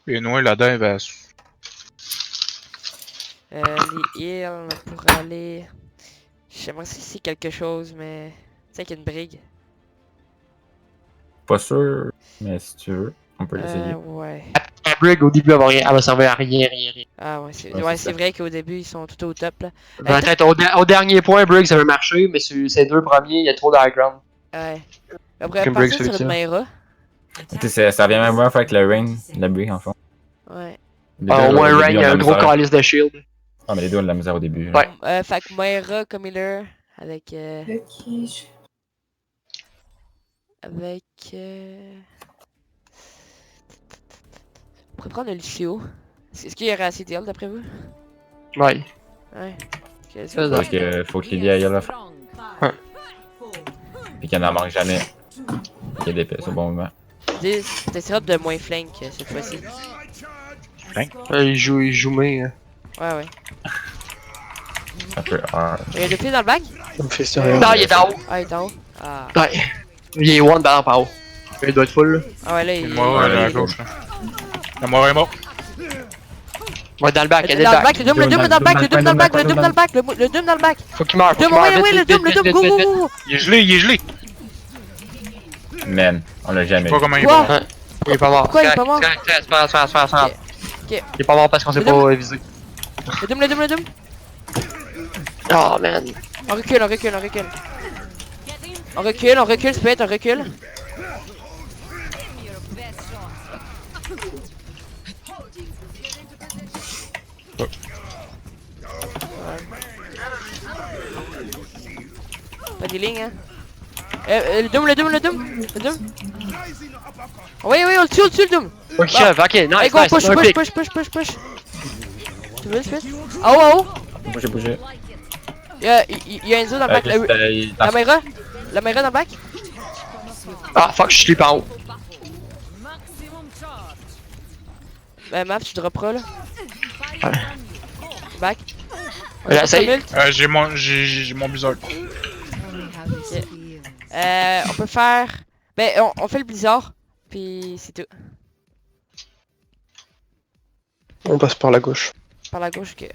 Et nous, la dive, elle... Les heals pour aller. J'aimerais si c'est quelque chose, mais. Tu sais qu'il y a une brigue. Pas sûr, mais si tu veux, on peut l'essayer. Ouais. Brig au début, elle va servir à rien. Ah ouais, c'est Ouais, c'est ça. vrai qu'au début, ils sont tout au top, là. Peut-être au dernier point, Brig, ça veut marcher, mais sur ces deux premiers, il y a trop d'high ground. Ouais. Après, Aucun passer break, sur c'est une ça. Myra. Tu sais, ça vient même faire avec le Rain, le Brick en fond. Ouais. Les Ah, au deux, moins, début, Rain, il y ont a de un la gros misère. calice de shield. Ah, mais les deux ont de la misère au début. Ouais. Fait que Myra comme healer avec. Ok, Avec. On pourrait prendre le Lucio. Est-ce qu'il y aurait assez de heal d'après vous? Ouais. Ouais. Ok, Ça, Parce que faut que Lily aille à la fin. Strong. Et qu'il n'en manque jamais. Il y a des pièces au bon moment. T'essaieras de moins flank cette fois-ci. Il joue mais. Ouais, ouais. Un peu hard. Il y a deux filles dans le bac? On fait ça rien. Non, il est en haut. Ah, il est en haut. Ah. Ouais. Il est one par en haut. Il doit être full, là. Ah ouais, là, il Moi, Ouais, elle est à il- gauche. Là. La mort est mort. Ouais, dans le back, il est Dans dans le bac, le Doom, le Doom est dans le back, le Doom dans le back, le Doom dans le back, le Doom dans le back. Faut qu'il meure, faut Doom, qu'il meure. oui, oui, le Doom, go, go, go, go. Il est gelé, il est gelé. Man, on l'a Je jamais sais pas eu. comment il Quoi? va. Il est pas mort. Pourquoi il est pas mort? C'est pas grave. Ok. Il est pas mort parce qu'on s'est pas visé. Le Doom, le Doom, le Doom. Oh, man. On recule, on recule, on recule. On recule, on recule, Spit, on recule. Pas des lignes, hein. Le Doom, le Doom, le Doom. Le Doom. Oui, oui, on le tue, le Doom. Ok, ok, Allez, nice, go, nice. push, Un push, pick. push, push, push, push. Tu veux le Spit? Ah ouais, ah ouais. Bougez, bougez. Il y a Enzo dans le bac. La Myra? La Myra dans le bac? Ah, fuck, je sleep en haut. Maximum charge. Map, tu dropperas là. Ouais. Back. J'essaye. J'ai mon blizzard. On peut faire. Ben, on fait le blizzard. Puis c'est tout. On passe par la gauche. Par la gauche, ok.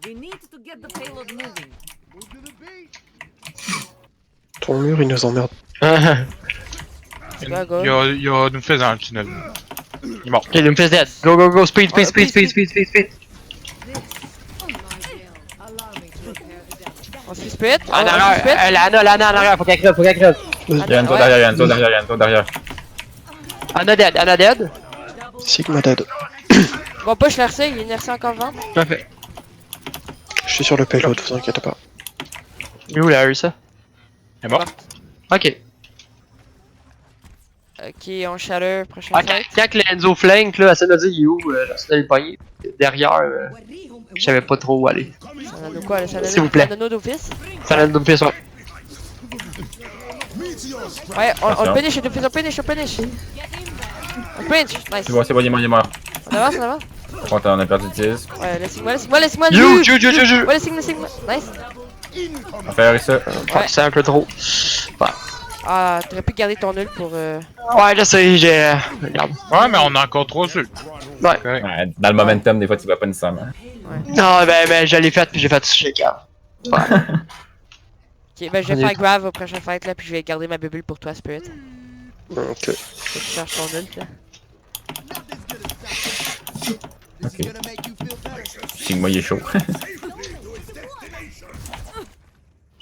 We need to get the payload moving. Ton mur, il nous emmerde. Il Go, go. y a une fesse dans le tunnel. Il est mort. Ok, Doomfist dead. Go, go, go, speed. On se split. En arrière, Lana en arrière, faut qu'elle crève. Il y a Enzo derrière, il y a Enzo derrière, il y a Enzo derrière. Anna dead. Sigma dead. Bon, push l'RC, il y a une RC encore vente. Parfait. Je suis sur le payload, vous inquiétez pas. Il est où la ça? Il est mort. Ok. Ok, on shatter, prochain Ah, fight. quand le Enzo flank, là, essaie de dire il est où, j'essaie de le pogner. Derrière, je savais pas trop où aller. Ça donne quoi là? Ça donne S'il vous plaît. d'office? Ça donne Doomfist, ouais. Ouais, on Attention. le punish, on punish. On pinch, nice. C'est bon, il est mort. On avance. Par contre, on a perdu 10. Ouais, laisse-moi. You. Ouais, le signe. Nice. On fait arrêter ça. Fuck, c'est un peu trop. Ah, t'aurais pu garder ton nul pour. Ouais, je sais, regarde. Ouais, mais on a encore 3 sur. Ouais. Correct. Ouais, dans le momentum, des fois, tu vas pas nécessairement. Non, ben, je l'ai fait, puis j'ai fait toucher car. Ouais. Ok, ben je vais faire grave au prochain fight là, puis je vais garder ma bubule pour toi, Spirit. Ok. Faut que tu cherches ton ult là. Ok. Sigma, il est chaud.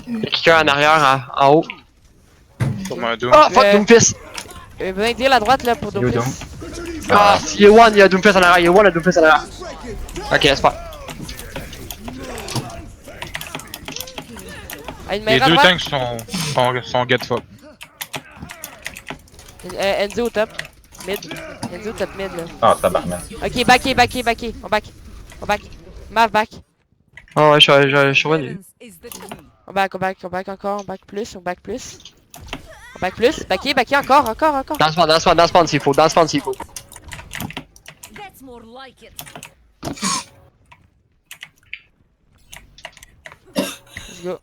Il y a quelqu'un en arrière, en haut. Comme un Doom. Ah, fuck, Doomfist! Ben dire la droite là pour Yo, Doomfist. Ah, il y a one, il y a Doomfist en arrière, il y a one, Doomfist en arrière. Ok, laisse pas. Ah, une Les main à deux droite. tanks sont get fuck. Enzo au top. Mid. Enzo top mid là. Ah, tabarnak. Ok, backé. On back. Mav back. Ah ouais, je suis revenu. Balance is the key. On back encore, on back plus. Backé encore. Dans spawn s'il faut. That's more like it. Let's go.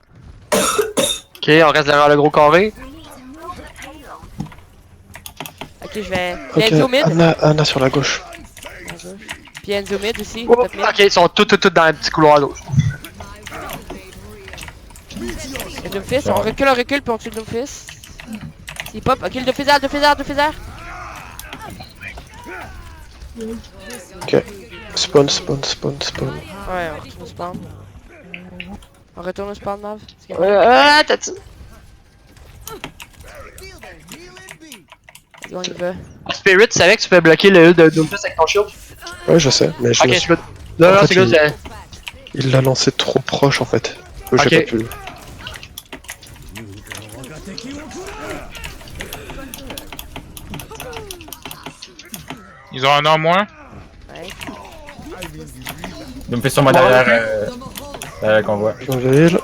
Ok, on reste derrière le gros carré. Ok, je vais. Ok, Puis Enzo mid. Anna sur la gauche. Puis Enzo mid aussi, Oh, top mid. ok, ils sont tous dans le petit couloir à gauche. Le Doomfist, on recule, puis on tue le Doomfist. S'il pop, ok, le Doomfist. Ok. Spawn. Ouais, on retourne au spawn. On retourne au spawn, Mav. C'est correct. T'as dit. Vas-y, on y va. Spirit, tu savais que tu peux bloquer le heal de Doomfist avec ton shield? Ouais, je sais, mais je Ok, me c'est suis... good. Non, En non, fait, c'est good. il l'a lancé trop proche en fait. J'ai Ok. pas pu. Ils ont un an moins. Ouais. Il me fait sur moi derrière convoi. Je vais heal.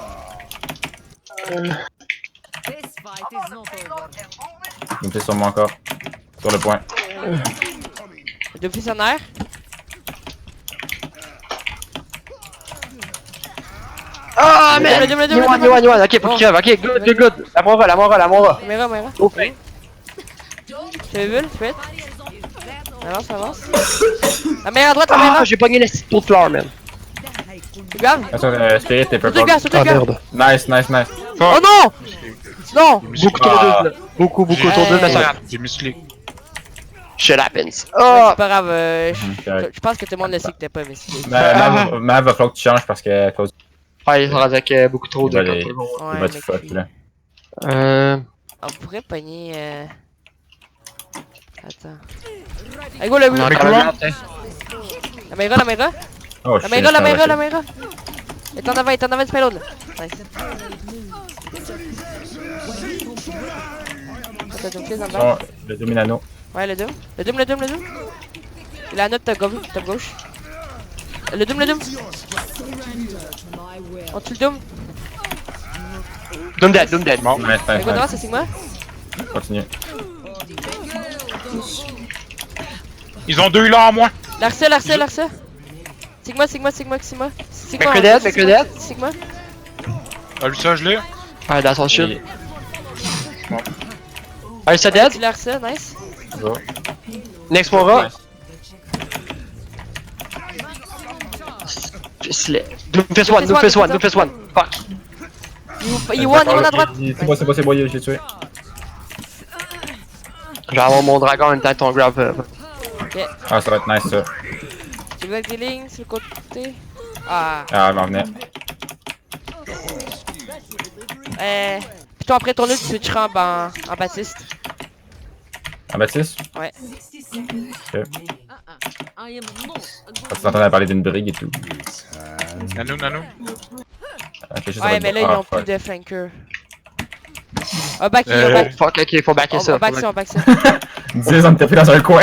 This fight is not over. Il me fait sur moi encore. Sur le point. Deux fils en air. Ah, Le man! double. You won. Ok, faut qu'il crève. Ok, good. La Mora. Caméra. Ok. J'avais vu le fait. Avance. La meilleure à droite, la meilleure. Ah, j'ai pogné les petits pots de fleurs, man. C'est grave. Attention, Spirit et Saute Purple. le gars, saute le Ah gars. merde. Nice. Oh non! Non! Beaucoup trop Ah. de Beaucoup trop de mais c'est pas grave. J'ai musclé. Shit happens. Ouais, Oh! c'est pas grave. correct. Je pense que tout le monde le sait que t'es pas investigué. Mav, va falloir que tu changes parce que cause Ouais, il sera avec beaucoup trop de Il va les- contrôle. il va te fuck là. On pourrait pogner. Attends. Allez, go le Non, but. quand même, La meilleure. Oh, La meilleure. Et t'en avant du payload là. Nice. T'as Doom Fist dans le bas. Oh, le Dominano. Ouais, le Doom. Il a un autre top gauche. Le Doom. On tue le Doom. Doom dead. Bon. Nice. Allez, go devant, c'est Sigma. Continue. Ils ont 2 là en moins. Larsa. Sigma. Make dead. Sigma. Ah, lui, ça, je l'ai. Ouais, dans son shield. Et- Allez, ça dead. Tu Larsa, nice. Go. Next Mora. Nice. Doomfist one. Fuck. Il won à droite. C'est bon, je l'ai tué. Je vais avoir mon dragon en même temps que ton grab. Ah, ça va être nice ça. Tu veux avec des lignes sur le côté. Ah. Ah, elle m'en venait. Puis toi après ton ult, tu switcheras en Baptiste. En Baptiste? Ouais. I am not a Parce que t'entendais parler d'une brigue et tout. Nano. Ok, je sais Ouais, pas mais là, de- ils ont fuck. plus de flanker. Un back, un back. Fuck, ok, faut backer ça. On back ça. 10, on était pris dans un coin.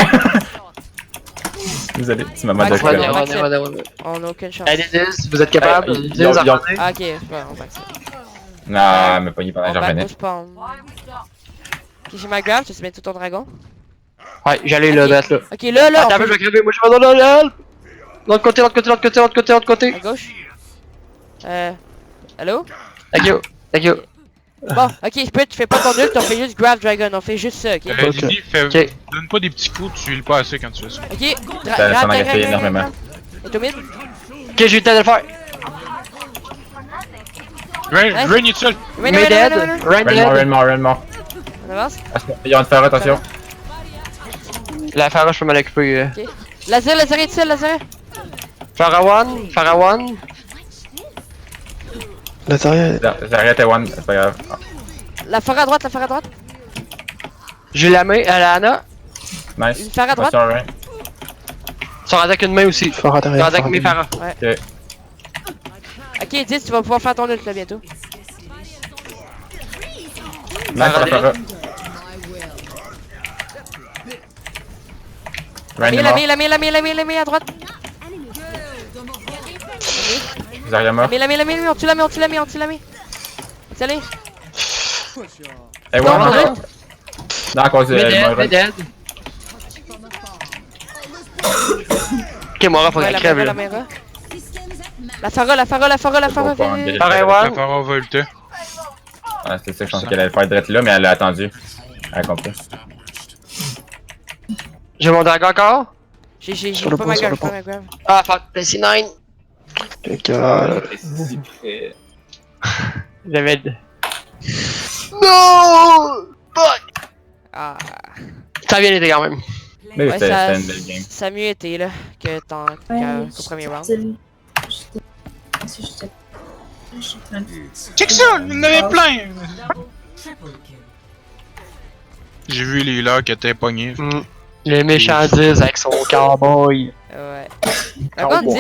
Désolé, tu m'as mal de Ouais, coin. On a aucune chance. Allez, 10, vous êtes capable? Ils 10, ont- attendez. Ah, ok, ouais, on back ça. Non, mais pas y pendant On que je back revenais. au spawn. Ok, j'ai ma grave, tu sais bientôt ton dragon. Ouais, j'allais le mettre là. Ok, là, on Attends, peut- je vais crever, moi je vais dans le l'autre côté. à gauche. Allô? Thank you. Bon, ok, Spirit, tu fais pas ton ult, on fait juste grab dragon, on fait juste ça, ok? Didi, Ok. donne pas des petits coups, tu heals pas assez quand tu fais ça. Ok, Ça m'en a fait énormément. Et toi mid? Ok, j'ai eu le temps de le faire. Rain est seul. Rain, Mais dead. Rain mort. On avance? Ils ont une faire attention. La Pharaon, je peux m'en occuper. Laser est seul. Pharaon. L'intérieur. J'arrête à one, c'est pas grave. La forêt à droite. J'ai la main à la Anna. Nice. Une phare à droite. Attention, Rain. Ils sont rendus avec une main aussi. Phare à Ils sont derrière. rendus avec mes Pharaons. Ok, 10, tu vas pouvoir faire ton ult là bientôt. Nice, ça va. Rain est mort. La main à droite. Zarya mort. La main, on tue la main. Salut. Eh ouais, Non, non. non. Non, à cause de Mais dead. Ok, Mora, faut Ouais, qu'elle la crève main, là. La phara, Bon, Pharaon. La Pharaon va ulter. Ah, c'était ça, je pensais qu'elle allait le faire direct là, mais elle a attendu. Elle a compris. J'ai mon dragon encore. J'ai Sur le pas pont, ma sur le grave. Ah, fuck, c'est 9. Les gars. J'avais. No! Fuck! Ah. Ça vient l'aider quand même. Mais Ouais, c'était ça, une belle game. ça a mieux été là qu'au premier round. Check ça! Il y en avait plein! J'ai vu les là qui étaient pognés. Les méchants 10 avec son cowboy. Ouais. Par contre,